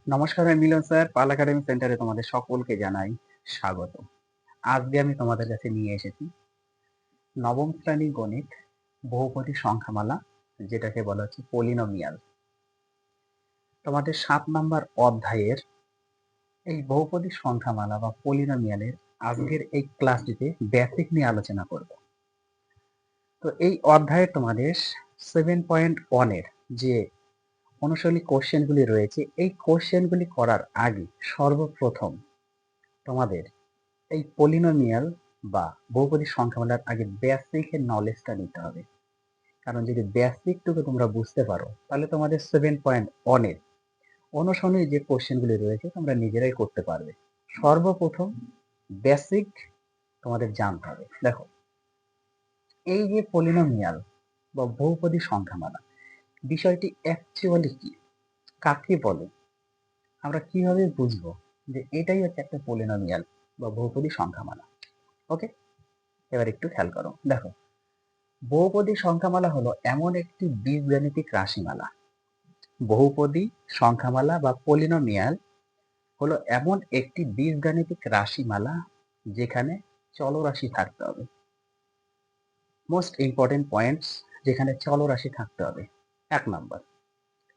নমস্কার, আমি মিলন স্যার। পাল একাডেমি সেন্টারে তোমাদের সকলকে জানাই স্বাগত। আজকে আমি তোমাদের কাছে নিয়ে এসেছি নবম শ্রেণীর গণিত বহুপদী সংখ্যামালা, যেটাকে বলা হচ্ছে পলিনোমিয়াল। তোমাদের 7 নাম্বার অধ্যায়ের এই বহুপদী সংখ্যামালা বা পলিনোমিয়ালের আজকের এই ক্লাসটিতে বেসিক নিয়ে আলোচনা করব। তো এই অধ্যায়ে তোমাদের 7.1 এর যে অনুশীলনী কোশ্চেনগুলি রয়েছে, এই কোশ্চেনগুলি করার আগে সর্বপ্রথম তোমাদের এই পলিনোমিয়াল বা বহুপদী সংখ্যামালার আগে বেসিকের নলেজটা নিতে হবে। কারণ যদি বেসিকটুকু তোমরা বুঝতে পারো, তাহলে তোমাদের 7.1 এর অনুসরণী যে কোশ্চেনগুলি রয়েছে তোমরা নিজেরাই করতে পারবে। সর্বপ্রথম বেসিক তোমাদের জানতে হবে। দেখো, এই যে পলিনোমিয়াল বা বহুপদী সংখ্যামালা বিষয়টি অ্যাকচুয়ালি কি, কাকে বলে, আমরা কিভাবে বুঝবো যে এটাই হচ্ছে একটা পলিনোমিয়াল বা বহুপদী সংখ্যামালা? ওকে, এবার একটু খেয়াল করো। দেখো, বহুপদী সংখ্যামালা হলো এমন একটি বীজগাণিতিক রাশিমালা। বহুপদী সংখ্যামালা বা পলিনোমিয়াল হলো এমন একটি বীজগাণিতিক রাশিমালা যেখানে চলরাশি থাকতে হবে। মোস্ট ইম্পর্টেন্ট পয়েন্টস, যেখানে চলরাশি থাকতে হবে। 1 নাম্বার,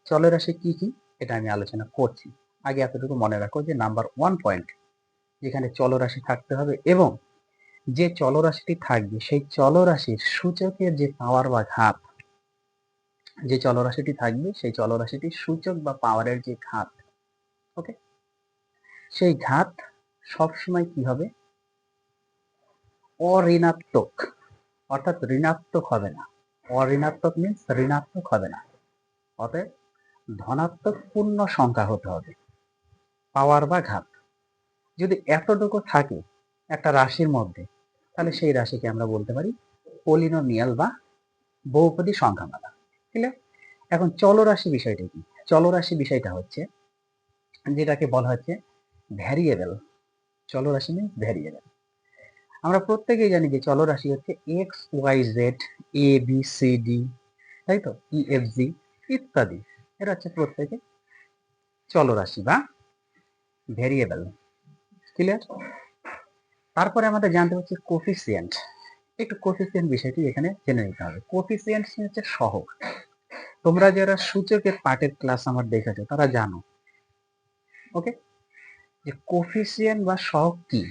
চলরাশি কি কি এটা আমি আলোচনা করছি। আগে এতটুকু মনে রাখো যে নাম্বার 1 পয়েন্ট, যেখানে চলরাশি থাকতে হবে এবং যে চলরাশিটি থাকবে সেই চলরাশির সূচকের যে পাওয়ার বা ঘাত, যে চলরাশিটি থাকবে সেই চলরাশিটি সূচক বা পাওয়ারের যে ঘাত, ওকে, সেই ঘাত সবসময় কি হবে? অঋণাত্মক, অর্থাৎ ঋণাত্মক হবে না। অঋণাত্মক মিন্স ঋণাত্মক হবে না, অতএব ধনাত্মক পূর্ণ সংখ্যা হতে হবে পাওয়ার বা ঘাত। যদি এতটুকু থাকে একটা রাশির মধ্যে, তাহলে সেই রাশিকে আমরা বলতে পারি পলিনোমিয়াল বা বহুপদী সংখ্যামালা। ক্লিয়ার? এখন চলরাশি বিষয়টা কি? চলরাশি বিষয়টা হচ্ছে যেটাকে বলা হচ্ছে ভ্যারিয়েবল। চলরাশি মিন্স ভ্যারিয়েবল। আমরা প্রত্যেকেই জানি যে চলরাশি হচ্ছে x Y Z, A B C D, তাই তো, ই এফ জি ইত্যাদি। এটা হচ্ছে প্রত্যেকে চলরাশি বা ভ্যারিয়েবল। ক্লিয়ার? তারপরে আমাদের জানতে হচ্ছে কোফিসিয়েন্ট। একটু কোফিসিয়েন্ট বিষয়টি এখানে জেনে নিতে হবে। কোফিসিয়েন্ট হচ্ছে সহগ। তোমরা যারা সূচকের পাঠের ক্লাস আমার দেখেছো তারা জানো, ওকে, যে কোফিসিয়েন্ট বা সহগ কি।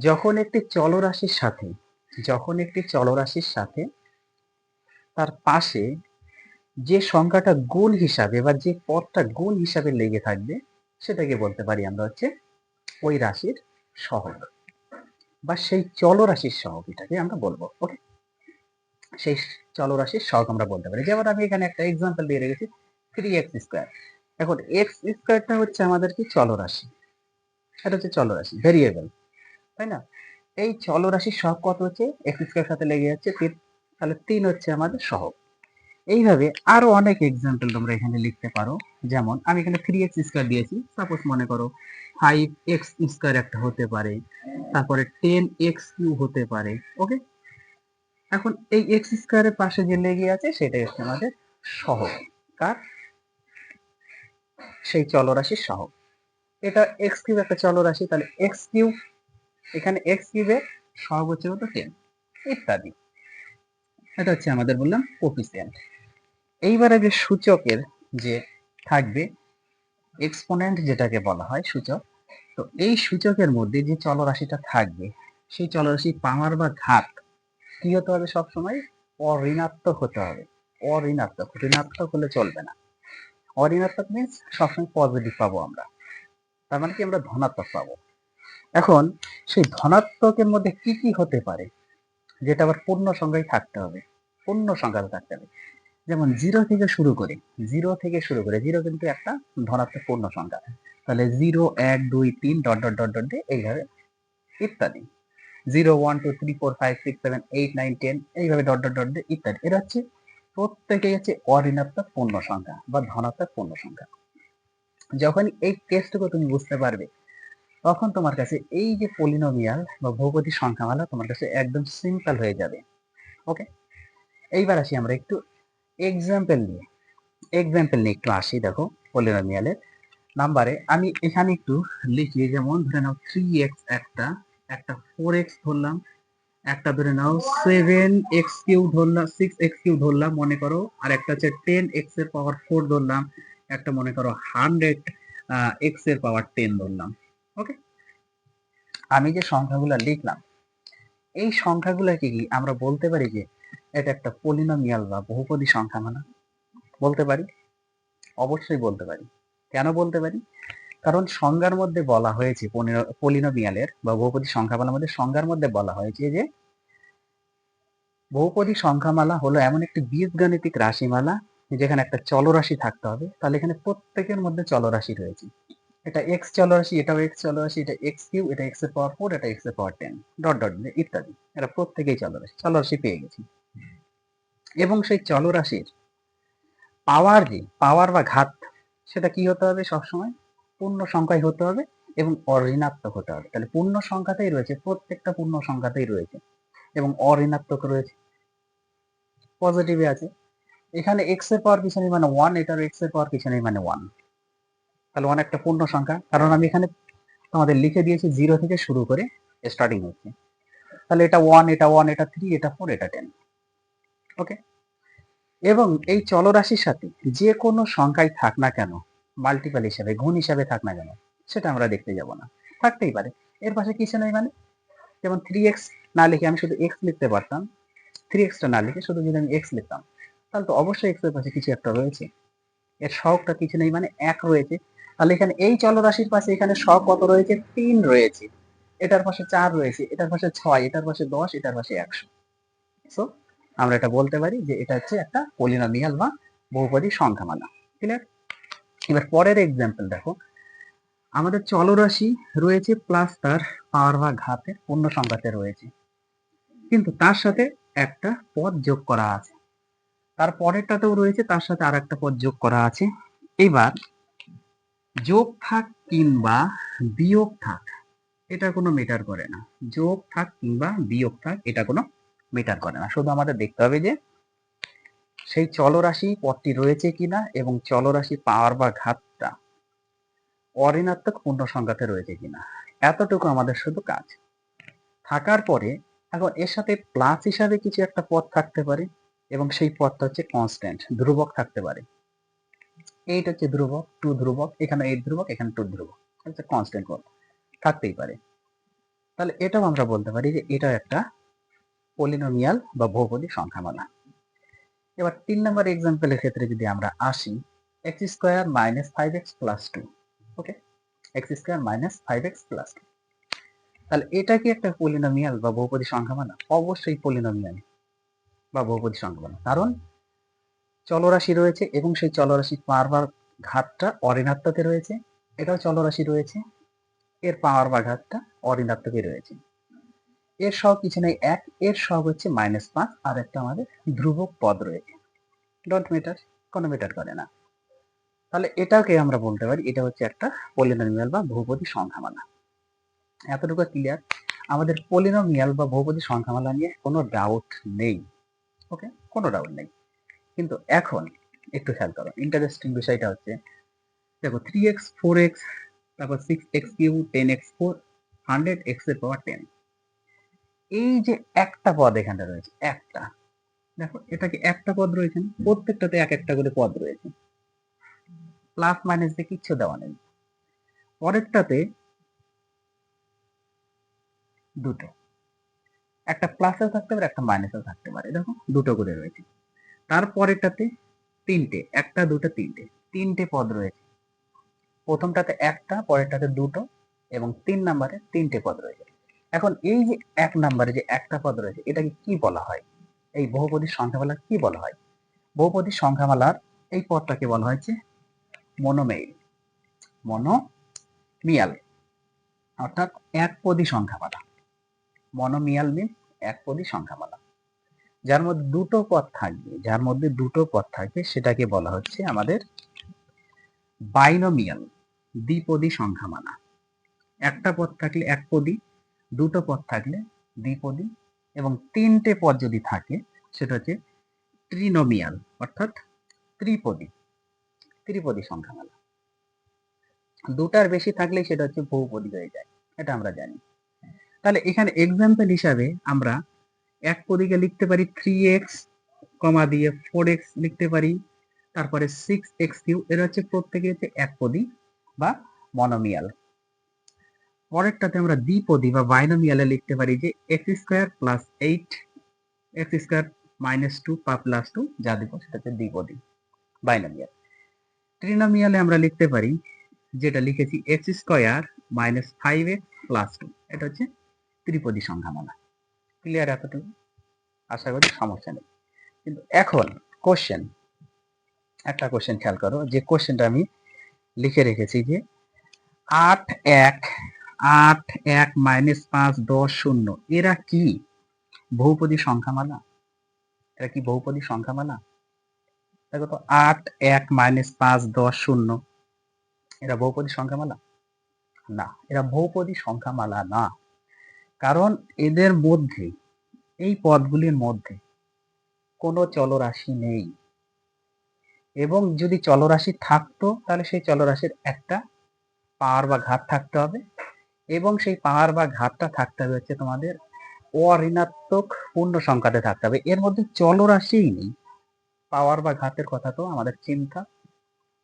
যখন একটি চলরাশির সাথে, যখন একটি চলরাশির সাথে তার পাশে যে সংখ্যাটা গুণ হিসাবে বা যে পদটা গুণ হিসাবে লেগে থাকবে, সেটাকে বলতে পারি আমরা হচ্ছে ওই রাশির সহগ বা সেই চলরাশির সহগ, এটাকে আমরা বলবো। ওকে, সেই চলরাশির সহগ আমরা বলতে পারি। যেমন আমি এখানে একটা এক্সাম্পল দিয়ে রেখেছি, 3x²। এখন এক্স স্কোয়ারটা হচ্ছে আমাদের কি চলরাশি, এটা হচ্ছে চলরাশি, ভেরিয়েবল, তাই না? এই চলরাশির সহগ কত হচ্ছে? x² সাথে লেগে যাচ্ছে 3, তাহলে 3 হচ্ছে আমাদের সহগ। এইভাবে আরো অনেক এক্সাম্পল তোমরা এখানে লিখতে পারো। যেমন আমি এখানে 3x² দিয়েছি, সাপোজ মনে করো 5x² একটা হতে পারে, তারপরে 10x³ হতে পারে। ওকে, এখন এই x² এর পাশে যে লেগে আছে সেটাই হচ্ছে আমাদের সহগ। কার? সেই চলরাশির সহগ। এটা x³ একটা চলরাশি, তাহলে x³ এখানে x³ এর সহগ হচ্ছে কত? 10 ইত্যাদি। এটা হচ্ছে আমাদের বললাম কোফিসিয়েন্ট। এইবারে যে সূচকের যে থাকবে এক্সপোনেন্ট, যেটাকে বলা হয় সূচক, তো এই সূচকের মধ্যে যে চলরাশিটা থাকবে সেই চলরাশির পাওয়ার বা ঘাত কি হতে হবে? সবসময় অঋণাত্মক হতে হবে। অঋণাত্মক, ঋণাত্মক হলে চলবে না। অঋণাত্মক মিন্স সবসময় পজিটিভ পাবো আমরা, তার মানে কি আমরা ধনাত্মক পাবো। এখন সেই ধনাত্মকের মধ্যে কি কি হতে পারে, যেটা আবার পূর্ণ সংখ্যায় থাকতে হবে, পূর্ণ সংখ্যা থাকতে হবে। যেমন জিরো থেকে শুরু করে, জিরো কিন্তু একটা ধনাত্মক পূর্ণ সংখ্যা, তাহলে 0 1 2 3 ডট ডট ডট ডট এইভাবে ইত্যাদি। 0 1 2 3 4 5 6 7 8 9 10 এইভাবে ডট ডট ডট ইত্যাদি। এটা হচ্ছে প্রত্যেকেই হচ্ছে অঋণাত্মক পূর্ণ সংখ্যা বা ধনাত্মক পূর্ণ সংখ্যা। যখন এই কেসটুকু তুমি বুঝতে পারবে, তখন তোমার কাছে এই যে পলিনোমিয়াল বা বহুপদী সংখ্যামালা তোমার কাছে একদম সিম্পল হয়ে যাবে। ওকে, এইবার আসি আমরা একটু এক্সাম্পল নিয়ে একটু আসি। দেখো, পলিনোমিয়ালের নাম্বারে আমি এখানে একটু লিখি, যেমন ধরে নাও 3x, একটা 4x ধরলাম, একটা ধরে নাও 7x³ ধরলাম, 6x³ ধরলাম মনে করো, আর একটা হচ্ছে 10x এর পাওয়ার 4 ধরলাম, একটা মনে করো 100x এর পাওয়ার 10 ধরলাম। ওকে, আমি যে সংখ্যাগুলো লিখলাম এই সংখ্যাগুলোকে কি আমরা বলতে পারি যে এটা একটা পলিনোমিয়াল বা বহুপদী সংখ্যা মানা? বলতে পারি, অবশ্যই বলতে পারি। কেন বলতে পারি? কারণ সংজ্ঞার মধ্যে বলা হয়েছে, পলিনোমিয়ালের বা বহুপদী সংখ্যামালার মধ্যে সংজ্ঞার মধ্যে বলা হয়েছে যে বহুপদী সংখ্যামালা হলো এমন একটি বীজগাণিতিক রাশিমালা যেখানে একটা চলরাশি থাকতে হবে। তাহলে এখানে প্রত্যেকের মধ্যে চলরাশি রয়েছে। এটা এক্স চলরাশি, এটাও এক্স চলরাশি, এটা x³ এটা x এর পাওয়ার 4, এটা x এর পাওয়ার 10, ডট ডট ইত্যাদি। এরা প্রত্যেকেই চলরাশি পেয়ে গেছি। এবং সেই চলরাশির পাওয়ার বা ঘাত, সেটা কি হতে হবে? সবসময় পূর্ণ সংখ্যাই হতে হবে এবং অঋণাত্মক হতে হবে। তাহলে পূর্ণ সংখ্যাতেই রয়েছে, প্রত্যেকটা পূর্ণ সংখ্যাতেই রয়েছে, এবং অঋণাত্মক রয়েছে, পজিটিভে আছে। এখানে এক্স এর পাওয়ার কিছু নেই মানে 1, এটার এক্স এর পাওয়ার কিছু নেই মানে 1। তাহলে 1 একটা পূর্ণ সংখ্যা, কারণ আমি এখানে তোমাদের লিখে দিয়েছি 0 থেকে শুরু করে স্টার্টিং হচ্ছে। তাহলে এটা 1, এটা 1, এটা 3, এটা 4, এটা 10। ওকে, এবং এই চলরাশির সাথে যে কোনো সংখ্যাই থাক না কেন, মাল্টিপল হিসাবে, গুণ হিসাবে থাক না কেন, সেটা আমরা দেখতে যাব না, থাকতেই পারে। এর পাশে কিছু নেই মানে, যেমন 3x না লিখে আমি শুধু x লিখতে পারতাম, 3xটা না লিখে শুধু যদি আমি x লিখতাম, তাহলে তো অবশ্যই x এর পাশে কিছু একটা রয়েছে। এর সহগটা কিছু নেই মানে 1 রয়েছে। তাহলে এখানে এই চলরাশির পাশে এখানে সহগ কত রয়েছে? 3 রয়েছে। এটার পাশে 4 রয়েছে, এটার পাশে 6, এটার পাশে 10, এটার পাশে 100। সো আমরা এটা বলতে পারি যে এটা হচ্ছে একটা পলিনোমিয়াল বা বহুপদী সংখ্যামালা। ক্লিয়ার? এবার পরের এক্সাম্পল দেখো, আমাদের চলরাশি রয়েছে প্লাস তার পাওয়ার বা ঘাতের পূর্ণ সংখ্যাতে রয়েছে, কিন্তু তার সাথে একটা পদ যোগ করা আছে, তার পরেরটাতেও রয়েছে, তার সাথে আর একটা পদ যোগ করা আছে। এবার যোগ থাক কিংবা বিয়োগ থাক, এটা কোনো মেটার করে না। যোগ থাক কিংবা বিয়োগ থাক, এটা কোনো মেটার করে না। শুধু আমাদের দেখতে হবে যে সেই চলরাশি পদটি রয়েছে কিনা এবং চলরাশি পাওয়ার বা ঘাতটা অঋণাত্মক পূর্ণ সংখ্যাতে রয়েছে কিনা, এতটুকু আমাদের শুধু কাজ। থাকার পরে এখন এর সাথে প্লাস হিসাবে কিছু একটা পদ থাকতে পারে, এবং সেই পদটা হচ্ছে কনস্ট্যান্ট, ধ্রুবক থাকতে পারে। এইটা হচ্ছে ধ্রুবক, 2 ধ্রুবক, এখানে 8 ধ্রুবক, এখানে 2 ধ্রুবক, হচ্ছে কনস্ট্যান্ট পদ থাকতেই পারে। তাহলে এটাও আমরা বলতে পারি যে এটা একটা পলিনোমিয়াল বা বহুপদী সংখ্যামালা। এবার 3 নম্বর এক্সাম্পলের ক্ষেত্রে যদি আমরা আসি, x² - 5x + 2। ওকে, x² - 5x + 2, তাহলে এটা কি একটা পলিনোমিয়াল বা বহুপদী সংখ্যামালা? অবশ্যই পলিনোমিয়াল বা বহুপদী সংখ্যামালা, কারণ চলরাশি রয়েছে এবং সেই চলরাশির পাওয়ার বা ঘাতটা অঋণাত্মকে রয়েছে, এটাও চলরাশি রয়েছে, এর পাওয়ার বা ঘাতটা অঋণাত্মকে রয়েছে। এর সহগ কিছু নেই 1, এর সহগ হচ্ছে -5, আর একটা আমাদের ধ্রুবক পদ রয়েছে। ডট মেটার, কোনো মেটার করে না। তাহলে এটাকে আমরা বলতে পারি এটা হচ্ছে একটা পলিনোমিয়াল বা বহুপদী সংখ্যামালা। এতটুকু ক্লিয়ার? আমাদের পলিনোমিয়াল বা বহুপদী সংখ্যামালা নিয়ে কোনো ডাউট নেই। ওকে, কোনো ডাউট নেই। কিন্তু এখন একটু খেয়াল করো, ইন্টারেস্টিং বিষয়টা হচ্ছে দেখো 3x 4x, তারপর 6x³ 10x4 100x এর পাওয়ার 10, এই যে একটা পদ এখানে রয়েছে, একটা, দেখো এটা কি একটা পদ রয়েছে? প্রত্যেকটাতে এক একটা করে পদ রয়েছে, প্লাস মাইনাস দিয়ে কিচ্ছু দেওয়া নেই। পরেরটাতে দুটো, একটা প্লাসেও থাকতে পারে, একটা মাইনাসেও থাকতে পারে, দেখো দুটো করে রয়েছে। তারপরেরটাতে তিনটে, একটা দুটো তিনটে, তিনটে পদ রয়েছে। প্রথমটাতে একটা, পরেরটাতে দুটো, এবং 3 নম্বরে তিনটে পদ রয়েছে। এখন এই যে 1 নম্বরে যে একটা পদ রয়েছে, এটাকে কি বলা হয়? এই বহুপদী সংখ্যামালা কি বলা হয়? বহুপদী সংখ্যামালার এই পদটাকে বলা হয়েছে মনোমেইল, মনোমিয়াল, অর্থাৎ একপদী সংখ্যামালা। মনোমিয়াল মিন একপদী সংখ্যামালা, যার মধ্যে দুটো পদ থাকবে, যার মধ্যে দুটো পদ থাকবে সেটাকে বলা হচ্ছে আমাদের বাইনোমিয়াল, দ্বিপদী সংখ্যামালা। একটা পদ থাকলে একপদী, দুটো পদ থাকলে দ্বিপদী, এবং তিনটে পদ যদি থাকে সেটা হচ্ছে ট্রিনোমিয়াল, অর্থাৎ ত্রিপদী সংখ্যামালা। দুটার বেশি থাকলেই সেটা হচ্ছে বহুপদী হয়ে যায়, এটা আমরা জানি। তাহলে এখানে এক্সাম্পল হিসাবে আমরা এক পদীকে লিখতে পারি 3x কমা দিয়ে 4x লিখতে পারি, তারপরে 6x3, এরা হচ্ছে প্রত্যেকে হচ্ছে একপদী বা মনোমিয়াল। পরেরটাতে আমরা দ্বিপদী বা বাইনোমিয়ালে লিখতে পারি যে x² plus 8 x² minus 2 plus 2, যা দিব সেটা হচ্ছে দ্বিপদী বাইনোমিয়াল। ট্রিনোমিয়ালে আমরা লিখতে পারি যেটা লিখেছি x² মাইনাস 5x প্লাস 2, এটা হচ্ছে ত্রিপদী সংখ্যামালা। ক্লিয়ার এতটুকু? আশা করি সমস্যা নেই। কিন্তু এখন কোশ্চেন, একটা কোশ্চেন খেয়াল করো, যে কোশ্চেনটা আমি লিখে রেখেছি যে 8 1 মাইনাস 5 10 0, এরা কি বহুপদী সংখ্যামালা? এরা কি বহুপদী সংখ্যামালা? দেখো তো, 8 1 মাইনাস 5 10 0, এরা বহুপদী সংখ্যামালা? না, এরা বহুপদী সংখ্যামালা না। কারণ এদের মধ্যে, এই পদগুলির মধ্যে কোনো চলরাশি নেই, এবং যদি চলরাশি থাকতো তাহলে সেই চলরাশির একটা পাওয়ার বা ঘাত থাকতে হবে, এবং সেই পাওয়ার বা ঘাতটা থাকতে হবে হচ্ছে তোমাদের অঋণাত্মক পূর্ণ সংখ্যাতে থাকতে হবে। এর মধ্যে চলরাশিই নেই, পাওয়ার বা ঘাতের কথা তো আমাদের চিন্তা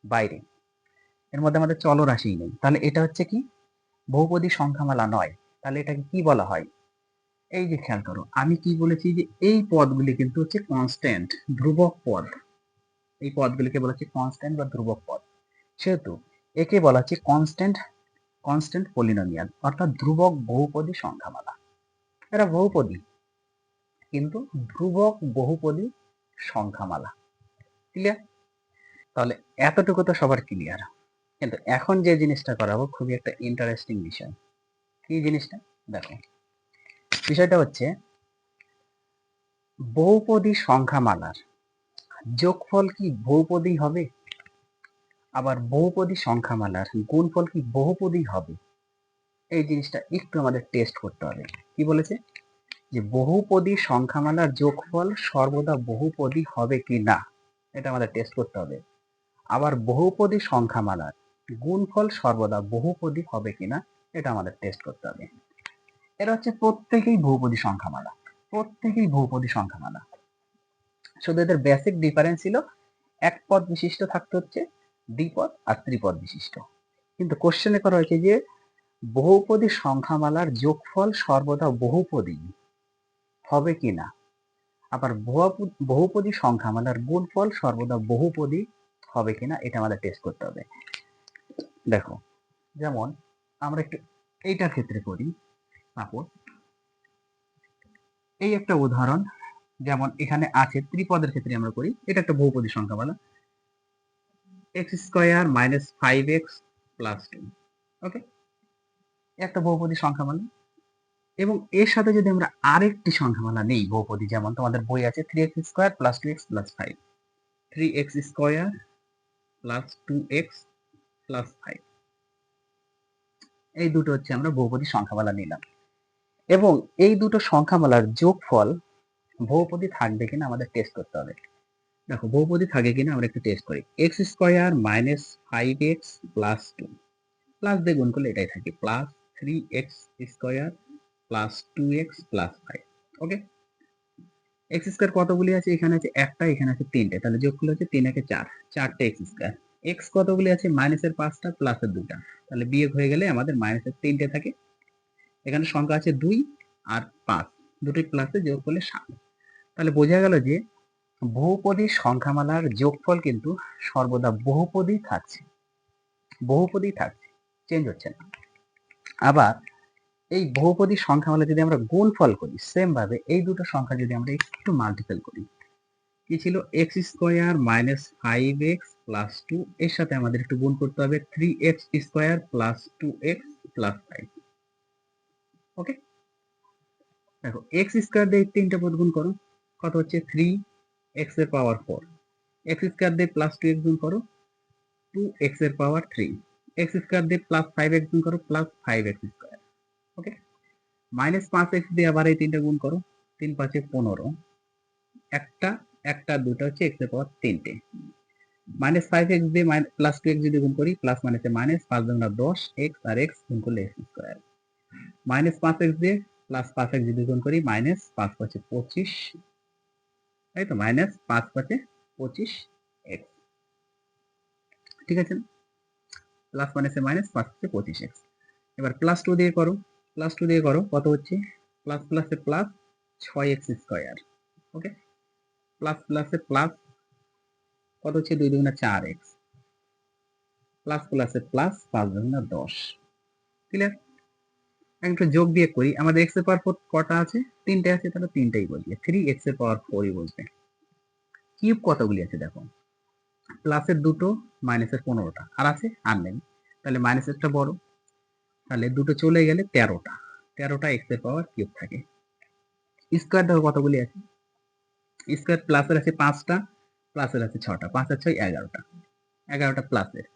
বাইরে, এর মধ্যে আমাদের চলরাশিই নেই। তাহলে এটা হচ্ছে কি বহুপদী সংখ্যামালা নয়। তাহলে এটাকে কি বলা হয়? এই যে খেয়াল করো, আমি কি বলেছি যে এই পদগুলি কিন্তু হচ্ছে কনস্ট্যান্ট, ধ্রুবক পদ। এই পদগুলিকে বলা হচ্ছে কনস্ট্যান্ট বা ধ্রুবক পদ, সেহেতু একে বলা হচ্ছে কনস্ট্যান্ট পলিনোমিয়াল, অর্থাৎ ধ্রুবক বহুপদী সংখ্যামালা। এরা বহুপদী কিন্তু ধ্রুবক বহুপদী সংখ্যামালা। ক্লিয়ার? তাহলে এতটুকু তো সবার ক্লিয়ার। কিন্তু এখন যে জিনিসটা করাবো খুবই একটা ইন্টারেস্টিং বিষয়। কি জিনিসটা? দেখো, বিষয়টা হচ্ছে বহুপদী সংখ্যামালার যোগফল কি বহুপদী হবে, আবার বহুপদী সংখ্যামালার গুণফল কি বহুপদী হবে? এই জিনিসটা একটু আমাদের টেস্ট করতে হবে। কি বলেছে? যে বহুপদী সংখ্যামালার যোগফল সর্বদা বহুপদী হবে কি না, এটা আমাদের টেস্ট করতে হবে। আবার বহুপদী সংখ্যামালার গুণফল সর্বদা বহুপদী হবে কিনা, এটা আমাদের টেস্ট করতে হবে। এটা হচ্ছে প্রত্যেকেই বহুপদী সংখ্যামালা, প্রত্যেকেই বহুপদী সংখ্যামালা। শুধু এদের বেসিক ডিফারেন্স ছিল এক পদ বিশিষ্ট থাকতে হচ্ছে, দ্বিপদ আর ত্রিপদ বিশিষ্ট। কিন্তু কোশ্চেনে করা হয়েছে যে বহুপদী সংখ্যামালার যোগফল সর্বদা বহুপদী হবে কিনা, আবার বহুপদী সংখ্যামালার গুণফল সর্বদা বহুপদী হবে কিনা, এটা আমাদের টেস্ট করতে হবে। দেখো, যেমন আমরা একটু এইটার ক্ষেত্রে করি। সাপোজ এই একটা উদাহরণ, যেমন এখানে আছে ত্রিপদের ক্ষেত্রে আমরা করি, এটা একটা বহুপদী সংখ্যামালা, x² মাইনাস 5x প্লাস 2। ওকে, একটা বহুপদী সংখ্যামালা। এবং এর সাথে যদি আমরা আরেকটি সংখ্যামালা নেই বহুপদী, যেমন তোমাদের বই আছে 3x² plus 2x plus 5, 3x² plus 2x plus 5, এই দুটো হচ্ছে আমরা বহুপদী সংখ্যামালা নিলাম। এবং এই দুটো সংখ্যামালার যোগফল বহুপদী থাকবে কিনা আমাদের টেস্ট করতে হবে। দেখো, বহুপদী থাকে কিনা আমরা একটু টেস্ট করি। x² minus 5x plus 2, plus দিয়ে গুণ করলে এটাই থাকে, plus 3x² plus 2x plus 5। ওকে, x² কতগুলি আছে? এখানে আছে একটা, এখানে আছে তিনটে, তাহলে যোগ করলে হচ্ছে 3 একে 4, 4টে x²। x কতগুলি আছে? মাইনাসের 5টা, প্লাসের 2টা, তাহলে বিয়োগ হয়ে গেলে আমাদের মাইনাসের 3টে থাকে। এখানে সংখ্যা আছে 2 আর 5, দুটোই প্লাসে যোগ করলে 7। তাহলে বোঝা গেল যে বহুপদী সংখ্যামালার যোগফল কিন্তু সর্বদা বহুপদী থাকছে, বহুপদী থাকছে, চেঞ্জ হচ্ছে না। আবার এই বহুপদী সংখ্যামালা যদি আমরা গুণফল করি, সেম ভাবে এই দুটো সংখ্যা যদি আমরা একটু মাল্টিপল করি, কি ছিল? x² মাইনাস 5x প্লাস 2, এর সাথে আমাদের একটু গুণ করতে হবে 3x² প্লাস 2x প্লাস 5। ওকে, দেখো, x² দিয়ে তিনটা পদ গুণ করো, কত হচ্ছে? 3x এর পাওয়ার 4, x² দিয়ে প্লাস 2x গুণ করো, 2x এর পাওয়ার 3, x² দিয়ে প্লাস 5x গুণ করো, প্লাস 5x²। ওকে, মাইনাস 5x দিয়ে আবার এই তিনটা গুণ করো, 3 5 15, একটা একটা দুটো হচ্ছে x এর পাওয়ার 3টে, মাইনাস 5x দিয়ে প্লাস 2x যদি গুণ করি, প্লাস মাইনাসে মাইনাস, 5 দুগুণা 10, x আর x গুণ করলে x স্কয়ার। মাইনাস 5x দিয়ে প্লাস 5x যদি গুণ করি, মাইনাস 5 পাঁচে 25, তাই তো, মাইনাস 5 পাঁচে 25x, ঠিক আছে, প্লাস মাইনাসে মাইনাস, 5 পাঁচে 25x। এবার প্লাস 2 দিয়ে করো, প্লাস 2 দিয়ে করো, কত হচ্ছে, প্লাস প্লাসে প্লাস 6x স্কয়ার, ওকে, প্লাস প্লাসে প্লাস কত হচ্ছে, 2 দুগুণা 4x, প্লাস প্লাসে প্লাস 5 দুগুণা 10, ক্লিয়ার। একটা যোগ দিয়ে করি, আমাদের x এর পাওয়ার 4 কটা আছে, 3টে আছে, তাহলে 3টাই বসবে, 3x এর পাওয়ার 4ই বসবে। কিউব কতগুলি আছে দেখো, প্লাসের 2টো, মাইনাসের 15টা, আর আছে আর নেই, তাহলে মাইনাসেরটা বড়, তাহলে 2টো চলে গেলে 13টা x এর পাওয়ার কিউব থাকে। স্কয়ার দেখো কতগুলি আছে, স্কয়ার প্লাসের আছে 5টা, প্লাসের আছে 6টা, 5 আর 6 11টা প্লাসের,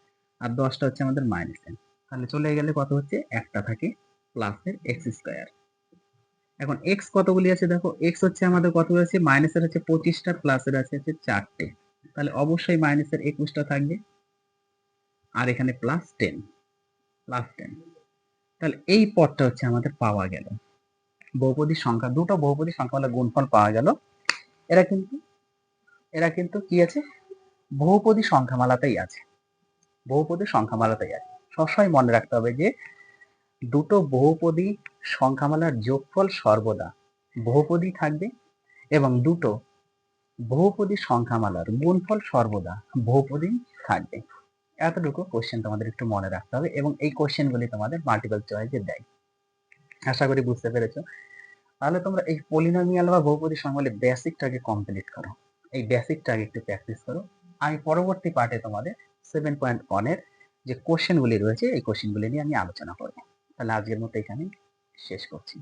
আর 10টা হচ্ছে আমাদের মাইনাসের, তাহলে চলে গেলে কত হচ্ছে, একটা থাকে প্লাসের এক্স স্কয়ার। এখন এক্স কতগুলি আছে দেখো, এক্স হচ্ছে আমাদের কতগুলি আছে, মাইনাসের আছে 25টা, প্লাসের আছে 4টে, তাহলে অবশ্যই মাইনাসের 21টা থাকবে, আর এখানে প্লাস 10, তাহলে এই পদটা হচ্ছে আমাদের পাওয়া গেল। বহুপদী সংখ্যা, দুটো বহুপদী সংখ্যা হলে গুণফল পাওয়া গেল। এরা কিন্তু কি আছে, বহুপদী সংখ্যামালাতেই আছে, বহুপদী সংখ্যামালাতেই আছে। সবসময় মনে রাখতে হবে যে দুটো বহুপদী সংখ্যামালার যোগফল সর্বদা বহুপদী থাকবে, এবং দুটো বহুপদী সংখ্যামালার গুণফল সর্বদা বহুপদী থাকবে। এতটুকু কোশ্চেন তোমাদের একটু মনে রাখতে হবে, এবং এই কোশ্চেনগুলি তোমাদের মাল্টিপল চয়েসে দেয়। আশা করি বুঝতে পেরেছো। তাহলে তোমরা এই পলিনোমিয়াল বা বহুপদী সংখ্যাগুলির বেসিকটাকে কমপ্লিট করো, এই বেসিকটাকে একটু প্র্যাকটিস করো। আমি পরবর্তী পার্টে তোমাদের 7.1 এর যে কোশ্চেনগুলি রয়েছে, এই কোশ্চেনগুলি নিয়ে আমি আলোচনা করবো। তাহলে আজকের মতো এখানে শেষ করছি।